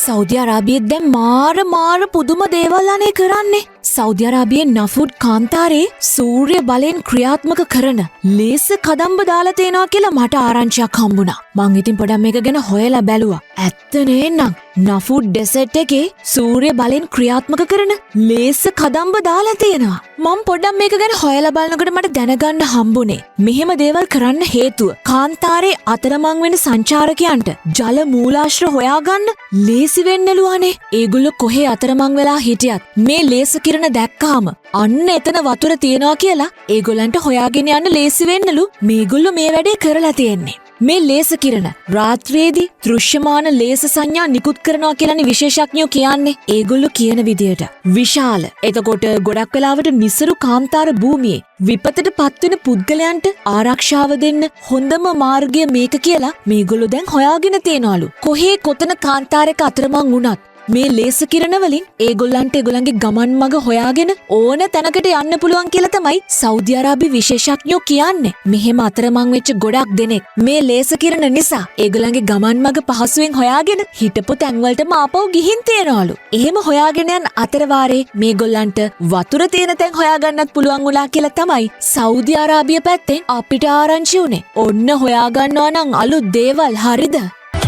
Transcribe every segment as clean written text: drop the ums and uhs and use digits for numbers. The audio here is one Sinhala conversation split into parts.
සෞදි අරාබියෙත් දැන් මාර පුදුම දේවල් අනේ කරන්නේ. සෞදි අරාබියේ නෆුඩ් කාන්තාරේ සූර්ය බලෙන් ක්‍රියාත්මක කරන ලේස කදම්බ දාලා තේනවා කියලා මට ආරංචියක් හම්බුණා. මං ඉතින් පොඩක් මේක ගැන හොයලා බැලුවා. ඇත්ත නේනම් නෆුඩ් ඩෙසර්ට් එකේ සූර්ය බලෙන් ක්‍රියාත්මක කරන ලේස කදම්බ දාලා තියෙනවා. මම පොඩ්ඩක් මේක ගැන හොයලා බලනකොට මට දැනගන්න හම්බුනේ මෙහෙම දේවල් කරන්න හේතුව කාන්තාරේ අතරමං වෙන සංචාරකයන්ට ජල මූලාශ්‍ර හොයාගන්න ලේසි වෙන්නලු අනේ. ඒගොල්ලෝ කොහේ අතරමං වෙලා හිටියත් මේ ලේස කිරණ දැක්කාම අන්න එතන වතුර තියනවා කියලා ඒගොල්ලන්ට හොයාගෙන යන්න ලේසි වෙන්නලු මේගොල්ලෝ මේ වැඩේ කරලා තියෙන්නේ. මේ ලේස කිරණ රාත්‍රියේදී දෘශ්‍යමාන ලේස සංඥා නිකුත් කරනවා කියලානේ විශේෂඥයෝ කියන්නේ. ඒගොල්ලෝ කියන විදියට විශාල එතකොට ගොඩක් වෙලාවට නිසරු කාන්තාර භූමියේ විපතට පත්වෙන පුද්ගලයන්ට ආරක්ෂාව දෙන්න හොඳම මාර්ගය මේක කියලා මේගොල්ලෝ දැන් හොයාගෙන තියනවලු. කොහේ කොතන කාන්තාරයක අතරමං වුණත් මේ ලේස කිරණ වලින් ඒගොල්ලන්ට ඒගොල්ලන්ගේ ගමන් මඟ හොයාගෙන ඕන තැනකට යන්න පුළුවන් කියලා තමයි සෞදි අරාබි විශේෂඥයෝ කියන්නේ. මෙහෙම අතරමං වෙච්ච ගොඩක් දෙනෙක් මේ ලේස කිරණ නිසා ඒගොල්ලන්ගේ ගමන් මඟ පහසුවෙන් හොයාගෙන හිටපු තැන්වලටම ආපහු ගිහින් තියනවලු. එහෙම හොයාගෙන යන අතරවාරේ මේගොල්ලන්ට වතුර තියෙන තැන් හොයාගන්නත් පුළුවන් වුණා කියලා තමයි සෞදි අරාබිය පැත්තෙන් අපිට ආරංචි උනේ. ඔන්න හොයාගන්නවා නම් අලුත් දේවල් හරිද?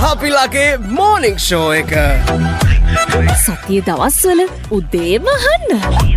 අපිලාගේ මෝනිං ෂෝ එක සතිය දවස්වල උදේම අහන්න.